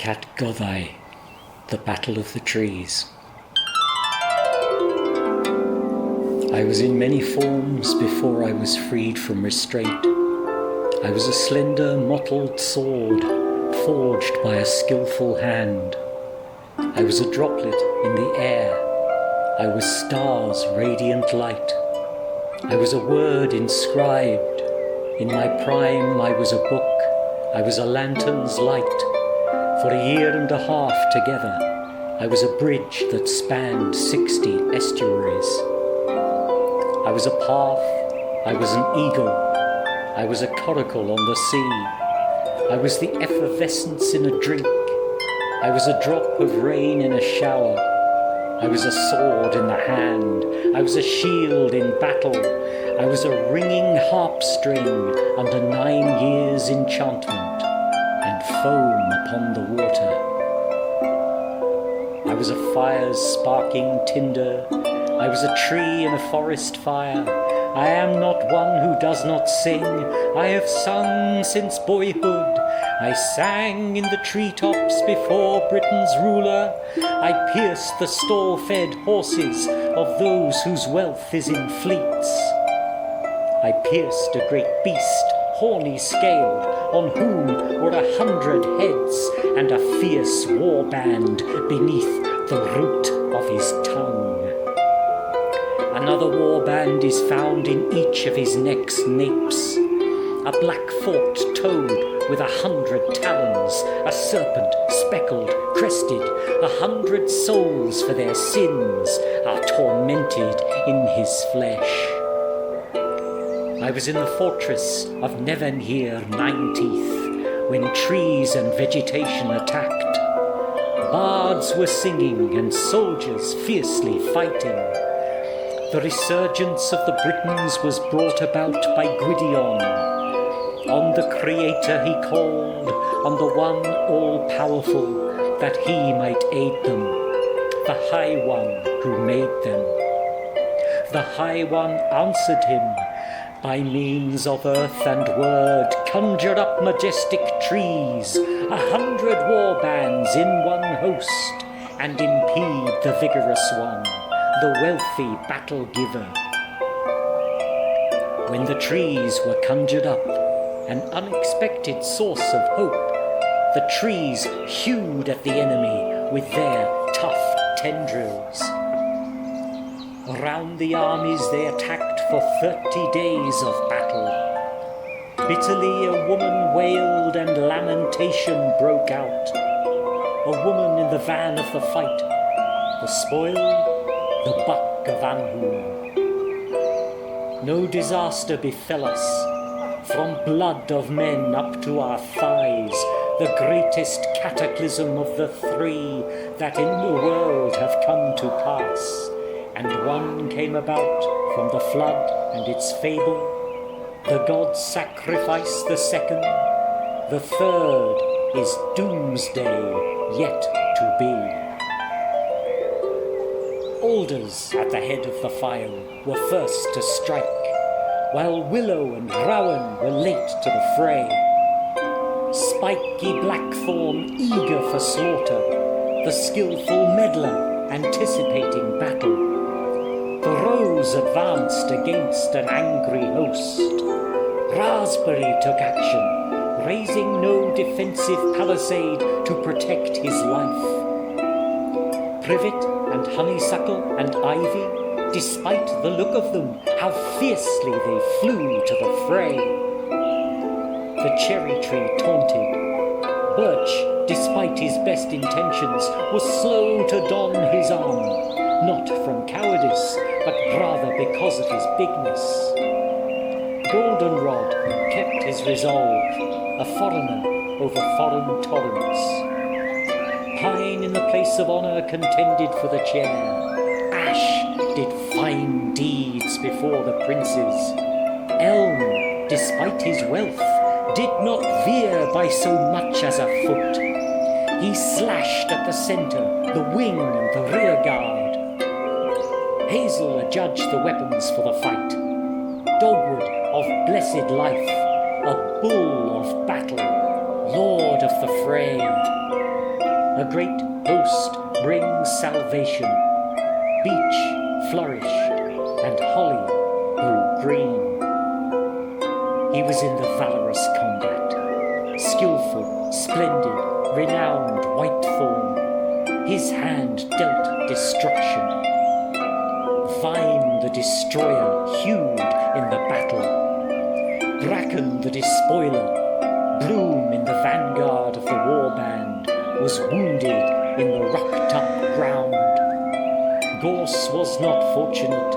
Cad Goddeu, The Battle of the Trees. I was in many forms before I was freed from restraint. I was a slender, mottled sword, forged by a skillful hand. I was a droplet in the air. I was stars' radiant light. I was a word inscribed. In my prime I was a book. I was a lantern's light. For a year and a half together, I was a bridge that spanned 60 estuaries. I was a path. I was an eagle. I was a coracle on the sea. I was the effervescence in a drink. I was a drop of rain in a shower. I was a sword in the hand. I was a shield in battle. I was a ringing harp string under 9 years' enchantment and foam upon the water. I was a fire's sparking tinder. I was a tree in a forest fire. I am not one who does not sing. I have sung since boyhood. I sang in the treetops before Britain's ruler. I pierced the stall-fed horses of those whose wealth is in fleets. I pierced a great beast, horny-scaled, on whom were 100 heads and a fierce war-band beneath the root of his tongue. Another warband is found in each of his neck's napes. A black-forked toad with 100 talons, a serpent speckled, crested. 100 souls for their sins are tormented in his flesh. I was in the fortress of Nevenhir Nine-Teeth when trees and vegetation attacked. Bards were singing and soldiers fiercely fighting. The resurgence of the Britons was brought about by Gwydion. On the Creator he called, on the one all-powerful, that he might aid them, the High One who made them. The High One answered him, by means of earth and word, conjure up majestic trees, 100 war bands in one host, and impede the vigorous one, the wealthy battle-giver. When the trees were conjured up, an unexpected source of hope, the trees hewed at the enemy with their tough tendrils. Around the armies they attacked for 30 days of battle. Bitterly a woman wailed and lamentation broke out. A woman in the van of the fight, the spoil, the buck of Anhum. No disaster befell us. From blood of men up to our thighs, the greatest cataclysm of the 3 that in the world have come to pass. And one came about from the flood and its fable. The gods sacrifice the second. The third is doomsday yet to be. Alders at the head of the file were first to strike, while willow and rowan were late to the fray. Spiky blackthorn eager for slaughter, the skillful meddler anticipating battle. The rose advanced against an angry host. Raspberry took action, raising no defensive palisade to protect his life. Privet and honeysuckle and ivy, despite the look of them, how fiercely they flew to the fray. The cherry tree taunted. Birch, despite his best intentions, was slow to don his arm, not from cowardice, but rather because of his bigness. Goldenrod kept his resolve, a foreigner over foreign torrents. Pine in the place of honour contended for the chair. Ash did fine deeds before the princes. Elm, despite his wealth, did not veer by so much as a foot. He slashed at the centre, the wing and the rear guard. Hazel adjudged the weapons for the fight. Dogwood of blessed life, a bull of battle, lord of the fray. A great host brings salvation. Beech flourished, and holly grew green. He was in the valorous combat, skillful, splendid, renowned white form. His hand dealt destruction. Vine the destroyer hewed in the battle. Bracken the despoiler, Bloom in the vanguard of the warband, was wounded in the rucked-up ground. Gorse was not fortunate,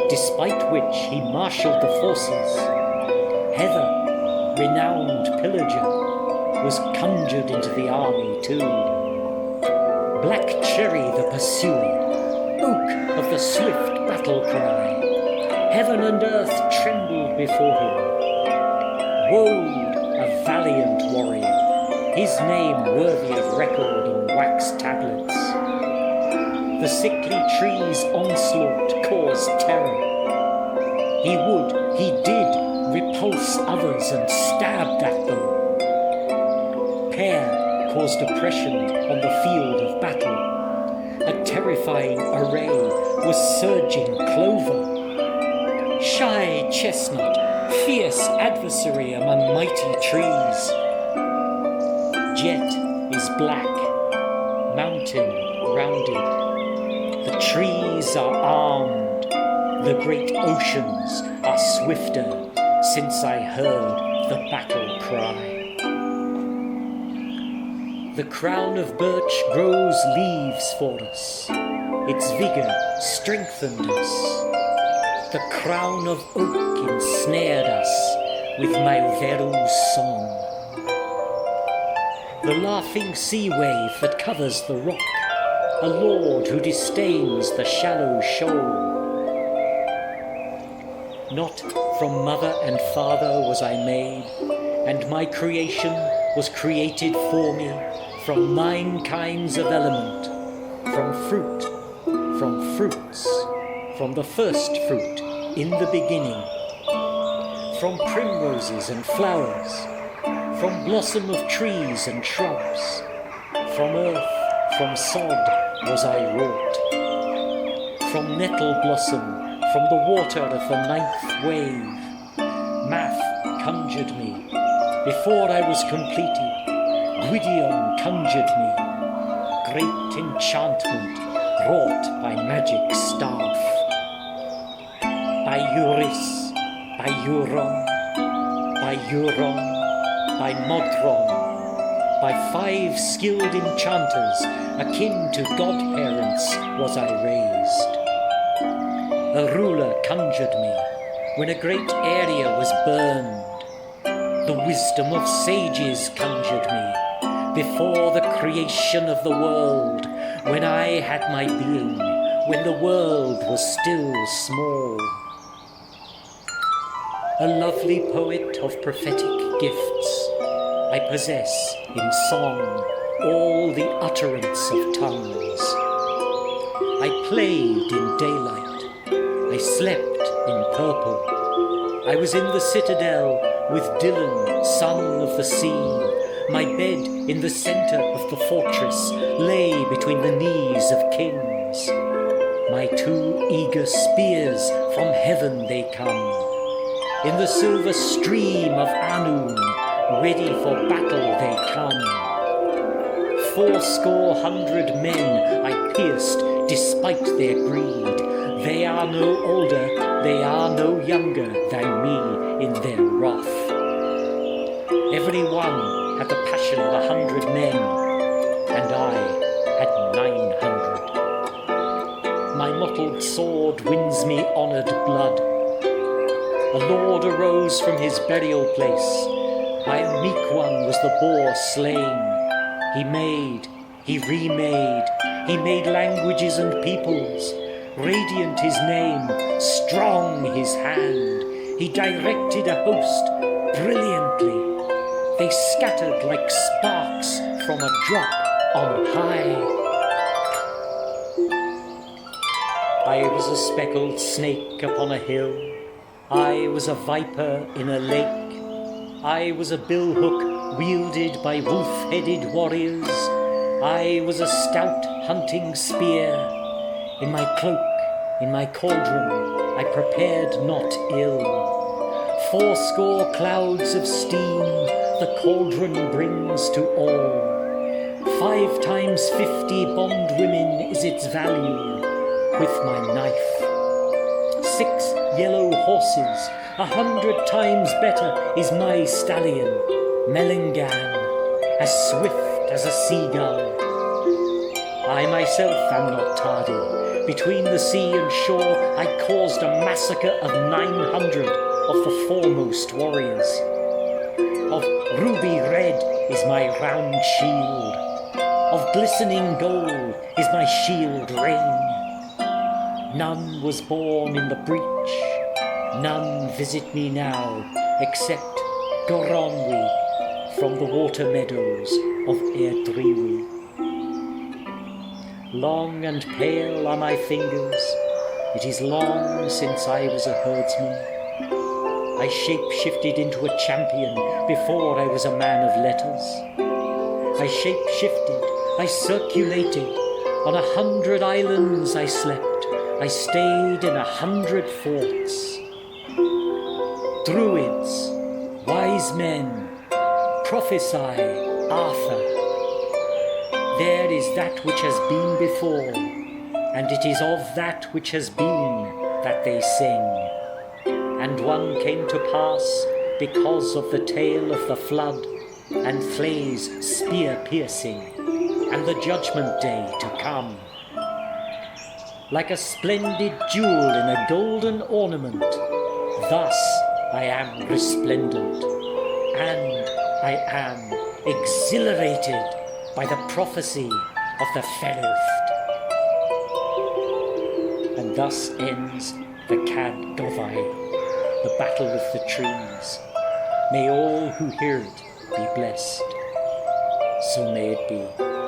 despite which he marshalled the forces. Heather, renowned pillager, was conjured into the army too. Black Cherry the pursuer, oak of the swift battle cry, heaven and earth trembled before him. Woad, a valiant warrior, his name worthy of record on wax tablets. The sickly tree's onslaught caused terror. He did repulse others and stabbed at them. Pear caused oppression on the field of battle. A terrifying array was surging clover. Shy chestnut, fierce adversary among mighty trees. Jet is black, mountain rounded. The trees are armed, the great oceans are swifter since I heard the battle cry. The crown of birch grows leaves for us, its vigour strengthened us. The crown of oak ensnared us with Maelveru's song. The laughing sea wave that covers the rock, a lord who disdains the shallow shoal. Not from mother and father was I made, and my creation was created for me from 9 kinds of element, from fruit, from fruits, from the first fruit in the beginning, from primroses and flowers, from blossom of trees and shrubs, from earth, from sod was I wrought, from nettle blossom, from the water of the 9th wave. Math conjured me, before I was completed, Gwydion conjured me, great enchantment wrought by magic staff. By Eurys, by Euron, by Euron, by Modron, by 5 skilled enchanters, akin to godparents, was I raised. A ruler conjured me, when a great area was burned. The wisdom of sages conjured me, before the creation of the world, when I had my being, when the world was still small. A lovely poet of prophetic gifts, I possess in song all the utterance of tongues. I played in daylight, I slept in purple. I was in the citadel with Dylan, son of the sea. My bed in the centre of the fortress lay between the knees of kings. My 2 eager spears from heaven they come. In the silver stream of Anu, ready for battle they come. 80 men I pierced despite their greed. They are no older, they are no younger than me in their wrath. Every one had the passion of 100 men, and I had 900. My mottled sword wins me honoured blood. A lord arose from his burial place. My meek one was the boar slain. He made, he remade, he made languages and peoples. Radiant his name, strong his hand. He directed a host brilliantly. They scattered like sparks from a drop on high. I was a speckled snake upon a hill. I was a viper in a lake. I was a billhook wielded by wolf-headed warriors. I was a stout hunting spear. In my cloak, in my cauldron, I prepared not ill. 80 clouds of steam the cauldron brings to all. 5 times 50 bondwomen is its value with my knife. 6 yellow horses, 100 times better is my stallion, Melangan, as swift as a seagull. I myself am not tardy. Between the sea and shore I caused a massacre of 900 of the foremost warriors. Of ruby red is my round shield. Of glistening gold is my shield ring. None was born in the breach, none visit me now, except Goronwy from the water meadows of Airdriewy. Long and pale are my fingers, it is long since I was a herdsman. I shape-shifted into a champion before I was a man of letters. I shape-shifted, I circulated, on 100 islands I slept. I stayed in 100 forts. Druids, wise men, prophesy Arthur. There is that which has been before, and it is of that which has been that they sing. And one came to pass because of the tale of the flood, and Flay's spear-piercing, and the judgment day to come. Like a splendid jewel in a golden ornament, thus I am resplendent, and I am exhilarated by the prophecy of the Fenirth. And thus ends the Cad Goddeu, the battle of the trees. May all who hear it be blessed. So may it be.